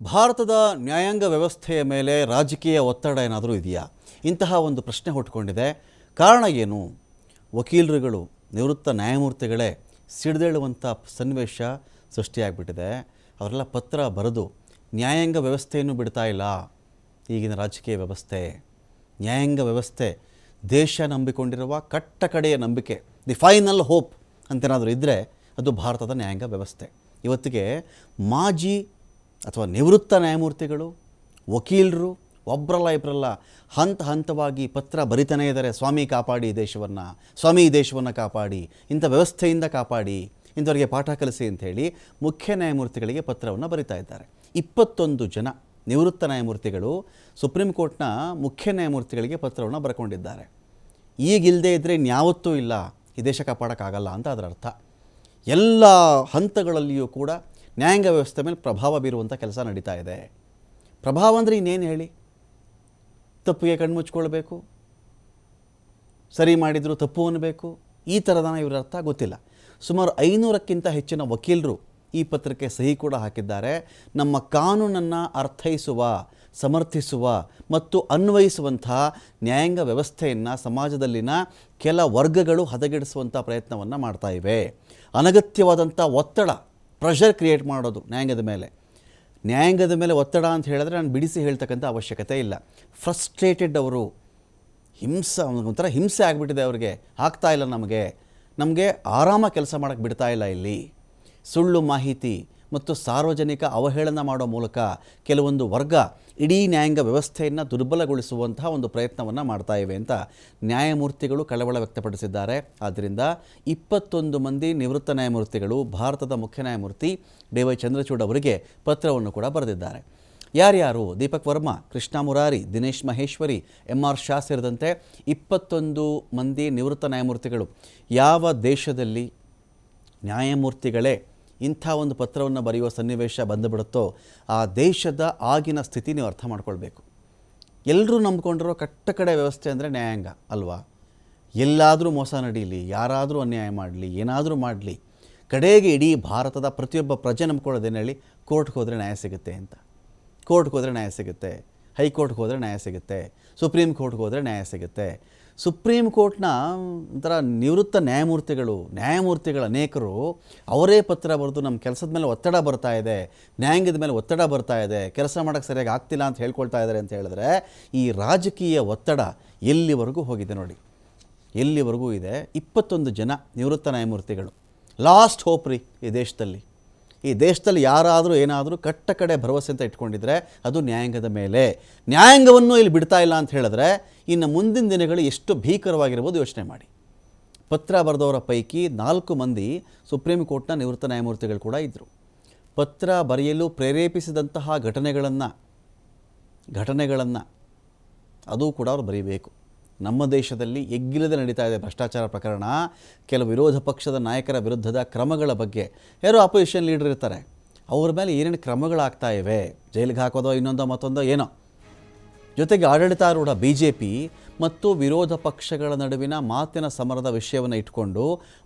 ಭಾರತದ ನ್ಯಾಯಾಂಗ ವ್ಯವಸ್ಥೆಯ ಮೇಲೆ ರಾಜಕೀಯ ಒತ್ತಡ ಏನಾದರೂ ಇದೆಯಾ? ಇಂತಹ ಒಂದು ಪ್ರಶ್ನೆ ಹುಟ್ಟುಕೊಂಡಿದೆ. ಕಾರಣ ಏನು? ವಕೀಲರುಗಳು, ನಿವೃತ್ತ ನ್ಯಾಯಮೂರ್ತಿಗಳೇ ಸಿಡಿದೇಳುವಂಥ ಸನ್ನಿವೇಶ ಸೃಷ್ಟಿಯಾಗಿಬಿಟ್ಟಿದೆ. ಅವರೆಲ್ಲ ಪತ್ರ ಬರೆದು ನ್ಯಾಯಾಂಗ ವ್ಯವಸ್ಥೆಯನ್ನು ಬಿಡ್ತಾ ಇಲ್ಲ. ಈಗಿನ ರಾಜಕೀಯ ವ್ಯವಸ್ಥೆ, ನ್ಯಾಯಾಂಗ ವ್ಯವಸ್ಥೆ ದೇಶ ನಂಬಿಕೊಂಡಿರುವ ಕಟ್ಟ ಕಡೆಯ ನಂಬಿಕೆ, ದಿ ಫೈನಲ್ ಹೋಪ್ ಅಂತೇನಾದರೂ ಇದ್ದರೆ ಅದು ಭಾರತದ ನ್ಯಾಯಾಂಗ ವ್ಯವಸ್ಥೆ. ಇವತ್ತಿಗೆ ಮಾಜಿ ಅಥವಾ ನಿವೃತ್ತ ನ್ಯಾಯಮೂರ್ತಿಗಳು, ವಕೀಲರು ಒಬ್ಬರಲ್ಲ ಇಬ್ಬರಲ್ಲ ಹಂತ ಹಂತವಾಗಿ ಪತ್ರ ಬರಿತಾನೇ ಇದ್ದಾರೆ. ಸ್ವಾಮಿ ಕಾಪಾಡಿ ದೇಶವನ್ನು, ಸ್ವಾಮಿ ಈ ದೇಶವನ್ನು ಕಾಪಾಡಿ, ಇಂಥ ವ್ಯವಸ್ಥೆಯಿಂದ ಕಾಪಾಡಿ, ಇಂಥವರಿಗೆ ಪಾಠ ಕಲಿಸಿ ಅಂಥೇಳಿ ಮುಖ್ಯ ನ್ಯಾಯಮೂರ್ತಿಗಳಿಗೆ ಪತ್ರವನ್ನು ಬರಿತಾ ಇದ್ದಾರೆ. 21 ಜನ ನಿವೃತ್ತ ನ್ಯಾಯಮೂರ್ತಿಗಳು ಸುಪ್ರೀಂ ಕೋರ್ಟ್ನ ಮುಖ್ಯ ನ್ಯಾಯಮೂರ್ತಿಗಳಿಗೆ ಪತ್ರವನ್ನು ಬರ್ಕೊಂಡಿದ್ದಾರೆ. ಈಗಿಲ್ಲದೆ ಇದ್ದರೆ ಇನ್ಯಾವತ್ತೂ ಇಲ್ಲ, ಈ ದೇಶ ಕಾಪಾಡೋಕ್ಕಾಗಲ್ಲ ಅಂತ ಅದರ ಅರ್ಥ. ಎಲ್ಲ ಹಂತಗಳಲ್ಲಿಯೂ ಕೂಡ ನ್ಯಾಯಾಂಗ ವ್ಯವಸ್ಥೆ ಮೇಲೆ ಪ್ರಭಾವ ಬೀರುವಂಥ ಕೆಲಸ ನಡೀತಾ ಇದೆ. ಪ್ರಭಾವ ಅಂದರೆ ಇನ್ನೇನು ಹೇಳಿ? ತಪ್ಪಿಗೆ ಕಣ್ಮುಚ್ಕೊಳ್ಬೇಕು, ಸರಿ ಮಾಡಿದರೂ ತಪ್ಪು ಅನ್ನಬೇಕು, ಈ ಥರದನ ಇವರ ಅರ್ಥ ಗೊತ್ತಿಲ್ಲ. ಸುಮಾರು 500ಕ್ಕಿಂತ ಹೆಚ್ಚಿನ ವಕೀಲರು ಈ ಪತ್ರಕ್ಕೆ ಸಹಿ ಕೂಡ ಹಾಕಿದ್ದಾರೆ. ನಮ್ಮ ಕಾನೂನನ್ನು ಅರ್ಥೈಸುವ, ಸಮರ್ಥಿಸುವ ಮತ್ತು ಅನ್ವಯಿಸುವಂಥ ನ್ಯಾಯಾಂಗ ವ್ಯವಸ್ಥೆಯನ್ನು ಸಮಾಜದಲ್ಲಿನ ಕೆಲ ವರ್ಗಗಳು ಹದಗೆಡಿಸುವಂಥ ಪ್ರಯತ್ನವನ್ನು ಮಾಡ್ತಾ ಇವೆ. ಅನಗತ್ಯವಾದಂಥ ಒತ್ತಡ, ಪ್ರೆಷರ್ ಕ್ರಿಯೇಟ್ ಮಾಡೋದು ನ್ಯಾಯಾಂಗದ ಮೇಲೆ ಒತ್ತಡ ಅಂತ ಹೇಳಿದ್ರೆ ನಾನು ಬಿಡಿಸಿ ಹೇಳ್ತಕ್ಕಂಥ ಅವಶ್ಯಕತೆ ಇಲ್ಲ. ಫ್ರಸ್ಟ್ರೇಟೆಡ್ ಅವರು, ಒಂಥರ ಹಿಂಸೆ ಆಗಿಬಿಟ್ಟಿದೆ ಅವ್ರಿಗೆ, ಆಗ್ತಾ ಇಲ್ಲ, ನಮಗೆ ಆರಾಮ ಕೆಲಸ ಮಾಡೋಕ್ಕೆ ಬಿಡ್ತಾ ಇಲ್ಲ. ಇಲ್ಲಿ ಸುಳ್ಳು ಮಾಹಿತಿ ಮತ್ತು ಸಾರ್ವಜನಿಕ ಅವಹೇಳನ ಮಾಡೋ ಮೂಲಕ ಕೆಲವೊಂದು ವರ್ಗ ಇಡೀ ನ್ಯಾಯಾಂಗ ವ್ಯವಸ್ಥೆಯನ್ನು ದುರ್ಬಲಗೊಳಿಸುವಂತಹ ಒಂದು ಪ್ರಯತ್ನವನ್ನು ಮಾಡ್ತಾ ಇವೆ ಅಂತ ನ್ಯಾಯಮೂರ್ತಿಗಳು ಕಳವಳ ವ್ಯಕ್ತಪಡಿಸಿದ್ದಾರೆ. ಆದ್ದರಿಂದ 21 ಮಂದಿ ನಿವೃತ್ತ ನ್ಯಾಯಮೂರ್ತಿಗಳು ಭಾರತದ ಮುಖ್ಯ ನ್ಯಾಯಮೂರ್ತಿ ಡಿ.ವೈ. ಚಂದ್ರಚೂಡ್ ಅವರಿಗೆ ಪತ್ರವನ್ನು ಕೂಡ ಬರೆದಿದ್ದಾರೆ. ಯಾರ್ಯಾರು? ದೀಪಕ್ ವರ್ಮಾ, ಕೃಷ್ಣ ಮುರಾರಿ, ದಿನೇಶ್ ಮಹೇಶ್ವರಿ, ಎಂ.ಆರ್. ಶಾ ಸೇರಿದಂತೆ 21 ಮಂದಿ ನಿವೃತ್ತ ನ್ಯಾಯಮೂರ್ತಿಗಳು. ಯಾವ ದೇಶದಲ್ಲಿ ನ್ಯಾಯಮೂರ್ತಿಗಳೇ ಇಂಥ ಒಂದು ಪತ್ರವನ್ನು ಬರೆಯುವ ಸನ್ನಿವೇಶ ಬಂದುಬಿಡುತ್ತೋ ಆ ದೇಶದ ಆಗಿನ ಸ್ಥಿತಿ ನೀವು ಅರ್ಥ ಮಾಡ್ಕೊಳ್ಬೇಕು. ಎಲ್ಲರೂ ನಂಬ್ಕೊಂಡಿರೋ ಕಟ್ಟ ಕಡೆ ವ್ಯವಸ್ಥೆ ಅಂದರೆ ನ್ಯಾಯಾಂಗ ಅಲ್ವಾ? ಎಲ್ಲಾದರೂ ಮೋಸ ನಡೀಲಿ, ಯಾರಾದರೂ ಅನ್ಯಾಯ ಮಾಡಲಿ, ಏನಾದರೂ ಮಾಡಲಿ, ಕಡೆಗೆ ಇಡೀ ಭಾರತದ ಪ್ರತಿಯೊಬ್ಬ ಪ್ರಜೆ ನಂಬ್ಕೊಳ್ಳೋದೇನು ಹೇಳಿ? ಕೋರ್ಟ್ಗೆ ಹೋದರೆ ನ್ಯಾಯ ಸಿಗುತ್ತೆ ಅಂತ. ಕೋರ್ಟ್ಗೆ ಹೋದರೆ ನ್ಯಾಯ ಸಿಗುತ್ತೆ, ಹೈಕೋರ್ಟ್ಗೆ ಹೋದರೆ ನ್ಯಾಯ ಸಿಗುತ್ತೆ, ಸುಪ್ರೀಂ ಕೋರ್ಟ್ಗೆ ಹೋದರೆ ನ್ಯಾಯ ಸಿಗುತ್ತೆ. ಸುಪ್ರೀಂ ಕೋರ್ಟ್ನ ಒಂಥರ ನಿವೃತ್ತ ನ್ಯಾಯಮೂರ್ತಿಗಳ ಅನೇಕರು ಅವರೇ ಪತ್ರ ಬರೆದು ನಮ್ಮ ಕೆಲಸದ ಮೇಲೆ ಒತ್ತಡ ಬರ್ತಾ ಇದೆ, ನ್ಯಾಯಾಂಗದ ಮೇಲೆ ಒತ್ತಡ ಬರ್ತಾ ಇದೆ, ಕೆಲಸ ಮಾಡೋಕ್ಕೆ ಸರಿಯಾಗಿ ಆಗ್ತಿಲ್ಲ ಅಂತ ಹೇಳ್ಕೊಳ್ತಾ ಇದ್ದಾರೆ ಅಂತ ಹೇಳಿದ್ರೆ ಈ ರಾಜಕೀಯ ಒತ್ತಡ ಎಲ್ಲಿವರೆಗೂ ಹೋಗಿದೆ ನೋಡಿ, ಎಲ್ಲಿವರೆಗೂ ಇದೆ. 21 ಜನ ನಿವೃತ್ತ ನ್ಯಾಯಮೂರ್ತಿಗಳು ಲಾಸ್ಟ್ ಹೋಪ್ ರೀ ಈ ದೇಶದಲ್ಲಿ ಯಾರಾದರೂ ಏನಾದರೂ ಕಟ್ಟ ಕಡೆ ಭರವಸೆ ಅಂತ ಇಟ್ಕೊಂಡಿದ್ರೆ ಅದು ನ್ಯಾಯಾಂಗದ ಮೇಲೆ. ನ್ಯಾಯಾಂಗವನ್ನು ಇಲ್ಲಿ ಬಿಡ್ತಾ ಇಲ್ಲ ಅಂತ ಹೇಳಿದ್ರೆ ಇನ್ನು ಮುಂದಿನ ದಿನಗಳು ಎಷ್ಟು ಭೀಕರವಾಗಿರ್ಬೋದು ಯೋಚನೆ ಮಾಡಿ. ಪತ್ರ ಬರೆದವರ ಪೈಕಿ 4 ಮಂದಿ ಸುಪ್ರೀಂ ಕೋರ್ಟ್ನ ನಿವೃತ್ತ ನ್ಯಾಯಮೂರ್ತಿಗಳು ಕೂಡ ಇದ್ದರು. ಪತ್ರ ಬರೆಯಲು ಪ್ರೇರೇಪಿಸಿದಂತಹ ಘಟನೆಗಳನ್ನು ಅದು ಕೂಡ ಅವರು ಬರೀಬೇಕು. ನಮ್ಮ ದೇಶದಲ್ಲಿ ಎಗ್ಗಿಲ್ಲದೆ ನಡೀತಾ ಇದೆ ಭ್ರಷ್ಟಾಚಾರ ಪ್ರಕರಣ. ಕೆಲವು ವಿರೋಧ ಪಕ್ಷದ ನಾಯಕರ ವಿರುದ್ಧದ ಕ್ರಮಗಳ ಬಗ್ಗೆ ಯಾರೋ ಅಪೋಸಿಷನ್ ಲೀಡರ್ ಇರ್ತಾರೆ, ಅವ್ರ ಮೇಲೆ ಏನೇನು ಕ್ರಮಗಳಾಗ್ತಾ ಇವೆ, ಜೈಲಿಗೆ ಹಾಕೋದೋ ಇನ್ನೊಂದೋ ಮತ್ತೊಂದೋ ಏನೋ. ಜೊತೆಗೆ ಆಡಳಿತಾರೂಢ BJP ಮತ್ತು ವಿರೋಧ ಪಕ್ಷಗಳ ನಡುವಿನ ಮಾತಿನ ಸಮರದ ವಿಷಯವನ್ನು ಇಟ್ಕೊಂಡು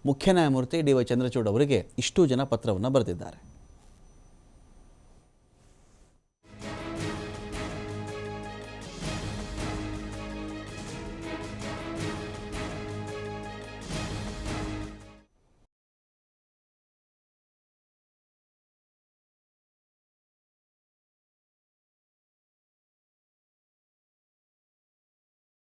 ಮುಖ್ಯ ನ್ಯಾಯಮೂರ್ತಿ ಡಿ.ವೈ. ಚಂದ್ರಚೂಡ್ ಅವರಿಗೆ ಇಷ್ಟು ಜನ ಪತ್ರವನ್ನು ಬರೆದಿದ್ದಾರೆ.